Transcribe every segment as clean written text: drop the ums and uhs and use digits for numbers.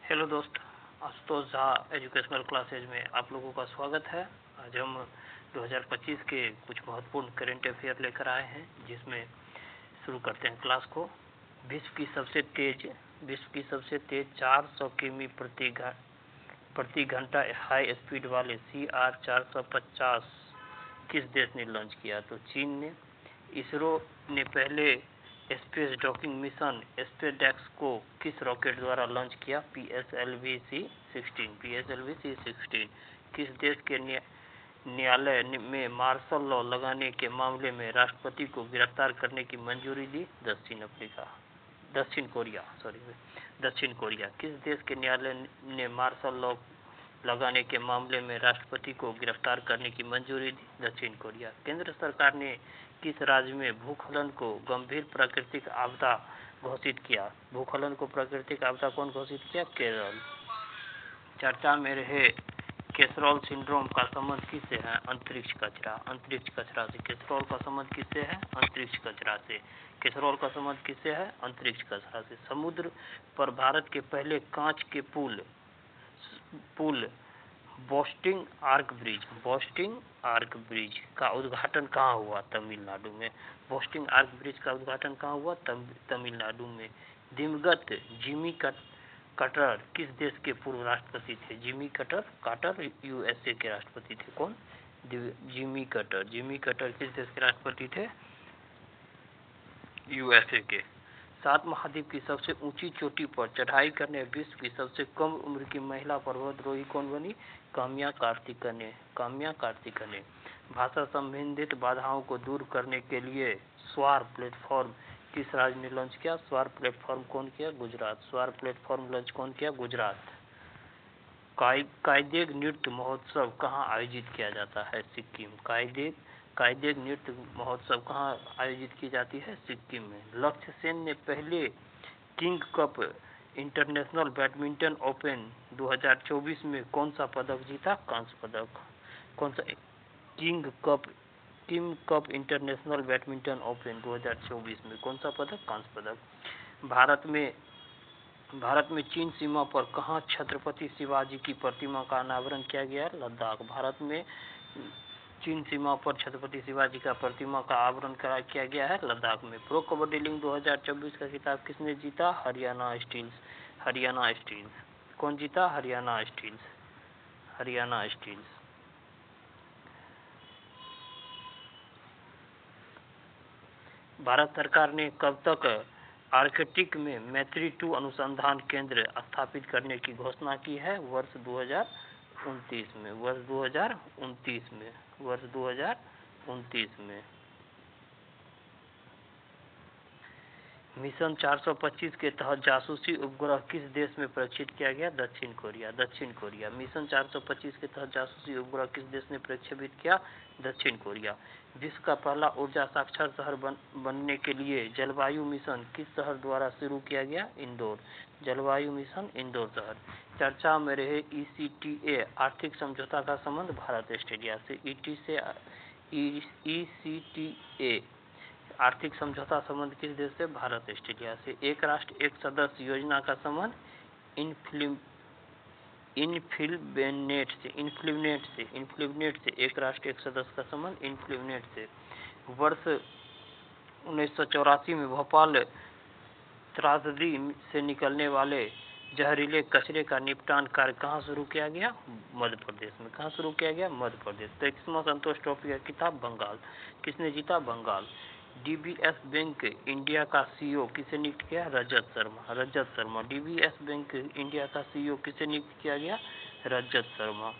Hello दोस्त, Ashutosh Jha educational classes में आप लोगों का स्वागत है। आज हम 2025 के कुछ महत्वपूर्ण करंट अफेयर लेकर आए हैं, जिसमें शुरू करते हैं क्लास को। विश्व की सबसे तेज 400 किमी प्रति घंटा हाई स्पीड वाले CR-450 किस देश ने लॉन्च किया? तो चीन ने। इसरो ने पहले स्पेस डॉकिंग मिशन स्पेसडेक्स को किस रॉकेट द्वारा लॉन्च किया? PSLV-C16। किस देश के न्यायालय में मार्शल लॉ लगाने के मामले में राष्ट्रपति को गिरफ्तार करने की मंजूरी दी? दक्षिण कोरिया। किस देश के न्यायालय ने मार्शल लॉ लगाने के मामले में राष्ट्रपति को गिरफ्तार करने की मंजूरी दी? दक्षिण कोरिया। केंद्र सरकार ने किस राज्य में भूस्खलन को गंभीर प्राकृतिक आपदा घोषित किया? भूस्खलन को प्राकृतिक आपदा कौन घोषित किया? केरल। चर्चा में रहे कैसरोल सिंड्रोम का संबंध किससे है? अंतरिक्ष कचरा से। कैसरोल का संबंध किससे है? अंतरिक्ष कचरा से। कैसरोल का संबंध किससे है? अंतरिक्ष कचरा से। समुद्र पर भारत के पहले कांच के पुल बोस्टिंग आर्क ब्रिज का उद्घाटन कहाँ हुआ? तमिलनाडु में। बोस्टिंग आर्क ब्रिज का उद्घाटन कहाँ हुआ? तमिलनाडु में। दिवंगत जिमी कार्टर किस देश के पूर्व राष्ट्रपति थे? जिमी कार्टर USA के राष्ट्रपति थे। कौन? जिमी कार्टर किस देश के राष्ट्रपति थे? USA के। 7 महाद्वीप की सबसे ऊंची चोटी पर चढ़ाई करने विश्व की सबसे कम उम्र की महिला पर्वतारोही कौन बनी? काम्या कार्तिकने। भाषा संबंधित बाधाओं को दूर करने के लिए स्वार प्लेटफॉर्म किस राज्य ने लॉन्च किया? स्वार प्लेटफॉर्म कौन किया? गुजरात। स्वार प्लेटफॉर्म लॉन्च कौन किया? गुजरात। कायदेग नृत्य महोत्सव कहाँ आयोजित किया जाता है? सिक्किम। कायदेग नृत्य महोत्सव कहाँ आयोजित की जाती है? सिक्किम में। लक्ष्य सेन ने पहले king cup international badminton open 2024 में कौन सा पदक जीता? कांस्य पदक। कौन सा? King cup international badminton open 2024 में कौन सा पदक? कांस्य पदक। भारत में चीन सीमा पर कहाँ छत्रपति शिवाजी की प्रतिमा का अनावरण किया गया? लद्दाख। भारत में चीन सीमा पर छत्रपति शिवाजी का प्रतिमा का अनावरण किया गया है लद्दाख में। प्रो कबड्डी लीग 2024 का खिताब किसने जीता? हरियाणा स्टील्स। कौन जीता? हरियाणा स्टील्स। भारत सरकार ने कब तक आर्कटिक में मैत्री 2 अनुसंधान केंद्र स्थापित करने की घोषणा की है? वर्ष 2029 में। मिशन 425 के तहत जासूसी उपग्रह किस देश में परीक्षित किया गया? दक्षिण कोरिया। मिशन 425 के तहत जासूसी उपग्रह किस देश ने प्रक्षेपित किया? दक्षिण कोरिया। विश्व का पहला ऊर्जा साक्षर शहर बनने के लिए जलवायु मिशन किस शहर द्वारा शुरू किया गया? इंदौर। जलवायु मिशन इंदौर शहर। चर्चा में रहे ECTA आर्थिक समझौता का संबंध भारत ऑस्ट्रेलिया से। ECTA आर्थिक समझौता संबंध किस देश से? भारत ऑस्ट्रेलिया से। एक राष्ट्र एक सदस्य योजना का संबंध इनफ्लिनेट से। एक राष्ट्र एक सदस्य का संबंध इनफ्लिनेट से। वर्ष 1984 में भोपाल त्रासदी से निकलने वाले जहरीले कचरे का निपटान कार्य कहाँ शुरू किया गया? मध्य प्रदेश में। कहाँ शुरू किया गया? मध्य प्रदेश। 23वां संतोष ट्रॉफी का खिताब बंगाल। किसने जीता? बंगाल। DBS बैंक इंडिया का CEO किसे नियुक्त किया? Rajat Sharma. DBS bank India का CEO किसे नियुक्त किया गया? रजत शर्मा।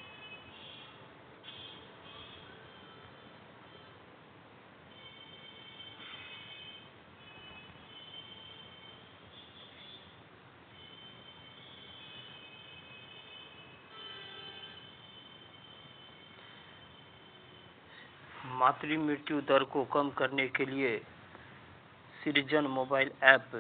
मातृ मृत्यु दर को कम करने के लिए सृजन मोबाइल ऐप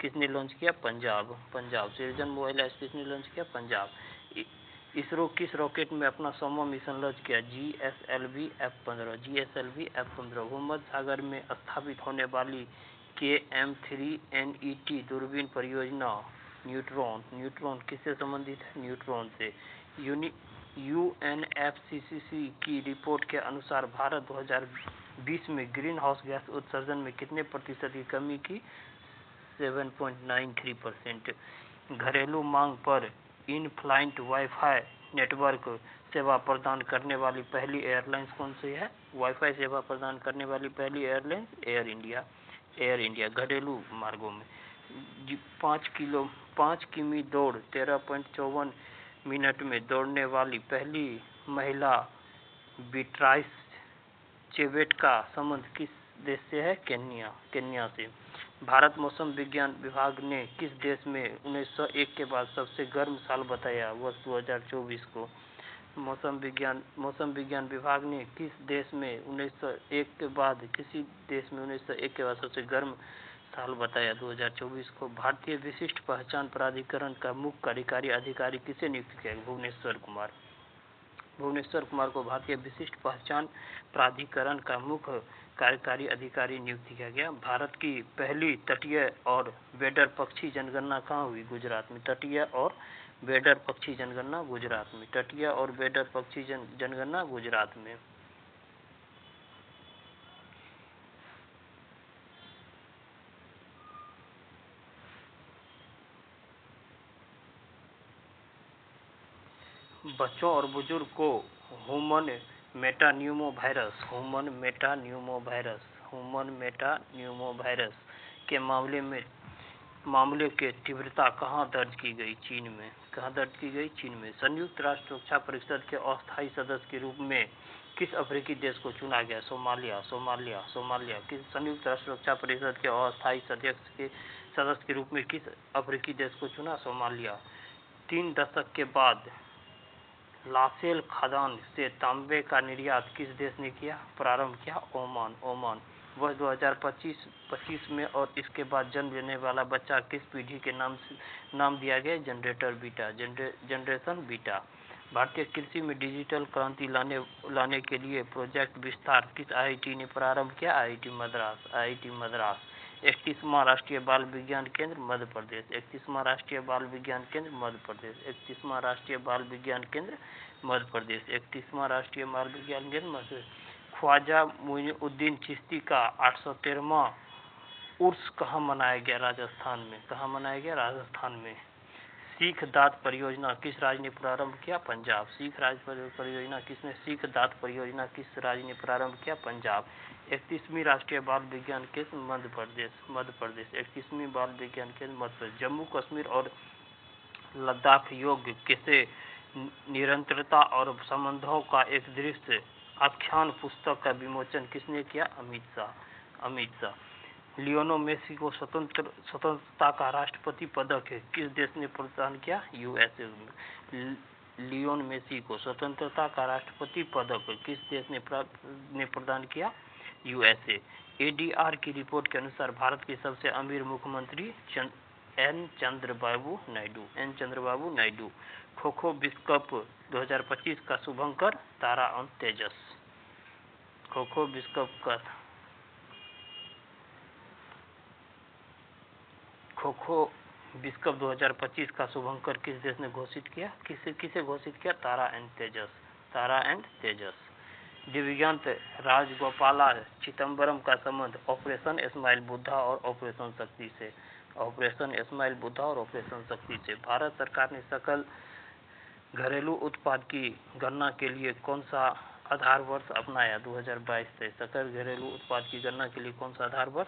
किसने लॉन्च किया? पंजाब। सृजन मोबाइल ऐप किसने लॉन्च किया? पंजाब। इसरो किस रॉकेट में अपना 100वां मिशन लॉन्च किया? GSLV F-15। भूमध्य सागर में स्थापित होने वाली KM3NET दूरबीन परियोजना। न्यूट्रॉन किससे संबंधित है? न्यूट्रॉन से। UNFCCC की रिपोर्ट के अनुसार भारत 2020 में ग्रीन हाउस गैस उत्सर्जन में कितने प्रतिशत की कमी की? 7.93%। घरेलू मांग पर इन फ्लाइट वाईफाई नेटवर्क सेवा प्रदान करने वाली पहली एयरलाइंस कौन सी है? वाईफाई सेवा प्रदान करने वाली पहली एयरलाइंस एयर इंडिया। घरेलू मार्गों में 5 किमी दौड़ 13.54 मिनट में दौड़ने वाली पहली महिला बीट्राइस चेबेट का संबंध किस देश से है? केन्या से। भारत मौसम विज्ञान विभाग ने किस देश में 1901 के बाद सबसे गर्म साल बताया? वर्ष 2024 को। मौसम विज्ञान विभाग ने किस देश में 1901 के बाद सबसे गर्म साल बताया? 2024 को। भारतीय विशिष्ट पहचान प्राधिकरण का मुख्य कार्यकारी अधिकारी किसे नियुक्त किया? भुवनेश्वर कुमार को भारतीय विशिष्ट पहचान प्राधिकरण का मुख्य कार्यकारी अधिकारी नियुक्त किया गया। भारत की पहली तटीय और बेडर पक्षी जनगणना कहाँ हुई? गुजरात में। तटीय और बेडर पक्षी जनगणना गुजरात में। बच्चों और बुजुर्ग को ह्यूमन मेटान्यूमोवायरस के मामले के तीव्रता कहाँ दर्ज की गई? चीन में। संयुक्त राष्ट्र सुरक्षा परिषद के अस्थायी सदस्य के रूप में किस अफ्रीकी देश को चुना गया? सोमालिया। संयुक्त राष्ट्र सुरक्षा परिषद के अस्थायी सदस्य के रूप में किस अफ्रीकी देश को चुना? सोमालिया। 3 दशक के बाद लासेल खदान से तांबे का निर्यात किस देश ने प्रारंभ किया? ओमान। वर्ष 2025 में और इसके बाद जन्म लेने वाला बच्चा किस पीढ़ी के नाम दिया गया? Generation beta. भारतीय कृषि में डिजिटल क्रांति लाने के लिए प्रोजेक्ट विस्तार किस IIT ने प्रारंभ किया? IIT मद्रास। 31वां राष्ट्रीय बाल विज्ञान केंद्र मध्य प्रदेश। 31वां राष्ट्रीय बाल विज्ञान केंद्र मध्य प्रदेश। 31वां राष्ट्रीय बाल विज्ञान केंद्र मध्य प्रदेश। 31वां राष्ट्रीय बाल विज्ञान केंद्र मध्य प्रदेश। ख्वाजा मुइनुद्दीन चिश्ती का 813वां उर्स कहाँ मनाया गया? राजस्थान में। कहाँ मनाया गया? राजस्थान में। सिख दात परियोजना किस राज्य ने प्रारंभ किया? पंजाब। सिख दात परियोजना किस राज्य ने प्रारंभ किया? पंजाब। 31वीं राष्ट्रीय बाल विज्ञान केंद्र मध्य प्रदेश। 31वीं बाल विज्ञान केंद्र मध्य प्रदेश। जम्मू कश्मीर और लद्दाख योग से निरंतरता और संबंधों का एक दृश्य आख्यान पुस्तक का विमोचन किसने किया? अमित शाह। लियोनो मेसी को स्वतंत्रता का राष्ट्रपति पदक किस देश ने प्रदान किया? USA। लियोन मेसी को स्वतंत्रता का राष्ट्रपति पदक किस देश ने प्रदान किया? USA। ADR की रिपोर्ट के अनुसार भारत के सबसे अमीर मुख्यमंत्री एन चंद्रबाबू नायडू। खो-खो विश्व कप 2025 का शुभंकर तारा और तेजस। खो-खो विश्व कप 2025 का शुभंकर किस देश ने घोषित किया? किसे घोषित किया? तारा एंड तेजस। दिव्यांत राजगोपाला चिदंबरम का संबंध ऑपरेशन स्माइल बुद्धा और ऑपरेशन शक्ति से। भारत सरकार ने सकल घरेलू उत्पाद की गणना के लिए कौन सा आधार वर्ष अपनाया? 2022-23। सकल घरेलू उत्पाद की गणना के लिए कौन सा आधार वर्ष?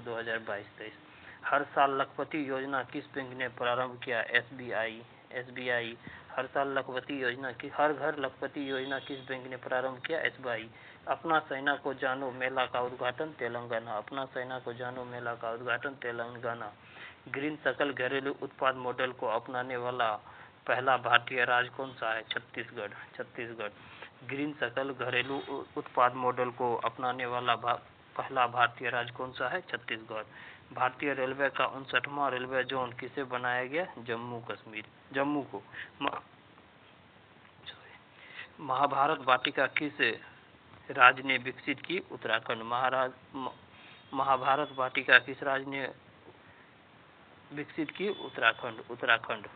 2022-23। हर साल लखपति योजना किस बैंक ने प्रारंभ किया? SBI। हर घर लखपति योजना किस बैंक ने प्रारंभ किया? SBI। अपना सेना को जानो मेला का उद्घाटन तेलंगाना। ग्रीन सकल घरेलू उत्पाद मॉडल को अपनाने वाला पहला भारतीय राज्य कौन सा है? छत्तीसगढ़। ग्रीन सकल घरेलू उत्पाद मॉडल को अपनाने वाला पहला भारतीय राज्य कौन सा है? छत्तीसगढ़। भारतीय रेलवे का 59वां रेलवे जोन किसे बनाया गया? जम्मू को। महाभारत वाटिका किस राज्य ने विकसित की? उत्तराखंड। महाभारत वाटिका किस राज्य ने विकसित की? उत्तराखंड।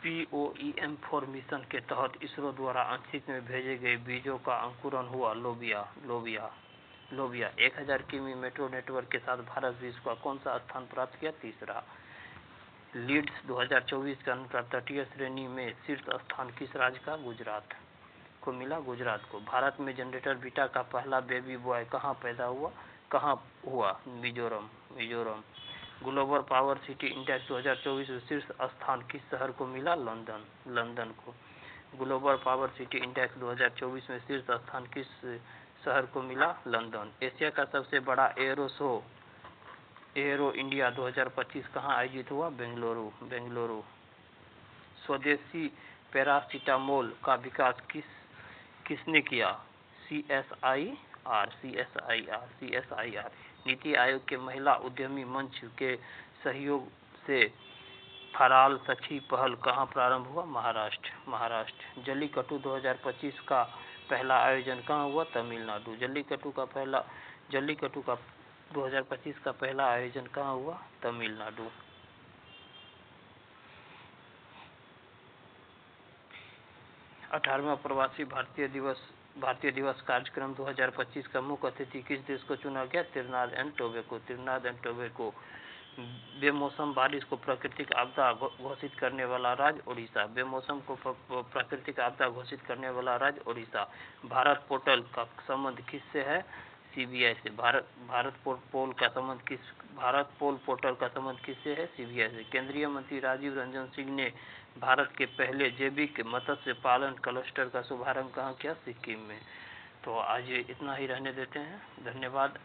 POEM4 मिशन के तहत इसरो द्वारा अंतरिक्ष में भेजे गए बीजों का अंकुरण हुआ लोबिया। 1000 किमी मेट्रो नेटवर्क के साथ भारत विश्व का कौन सा स्थान प्राप्त किया? तीसरा। लीड्स 2024 के अनुसार तटीय श्रेणी में शीर्ष स्थान किस राज्य का? गुजरात को मिला। गुजरात को। भारत में जनरेटर बीटा का पहला बेबी बॉय कहाँ पैदा हुआ? Mizoram. Global power city index 2024 में शीर्ष स्थान किस शहर को मिला? लंदन को। ग्लोबल पावर सिटी इंडेक्स 2024 में शीर्ष स्थान किस शहर को मिला? लंदन। एशिया का सबसे बड़ा एयरो शो एयरो इंडिया 2025 कहाँ आयोजित हुआ? बेंगलुरु। स्वदेशी पैरासीटामोल का विकास किसने किया? CSIR। नीति आयोग के महिला उद्यमी मंच के सहयोग से फराल सखी पहल कहाँ प्रारंभ हुआ? महाराष्ट्र। जल्लीकट्टू 2025 का पहला आयोजन कहाँ हुआ? तमिलनाडु। जल्लीकट्टू का 2025 का पहला आयोजन कहाँ हुआ? तमिलनाडु। 18वां प्रवासी भारतीय दिवस कार्यक्रम 2025 का मुख्य अतिथि किस देश को चुना गया? त्रिनाद एंड टोबैगो। बेमौसम बारिश को प्राकृतिक आपदा घोषित करने वाला राज्य? ओडिशा। बेमौसम को प्राकृतिक आपदा घोषित करने वाला राज्य? ओडिशा। भारत पोर्टल का संबंध किससे है? CBI से। भारत पोल पोर्टल का संबंध किससे है? CBI से। केंद्रीय मंत्री राजीव रंजन सिंह ने भारत के पहले जैविक मत्स्य पालन क्लस्टर का शुभारंभ कहाँ किया? सिक्किम में। तो आज इतना ही रहने देते हैं। धन्यवाद।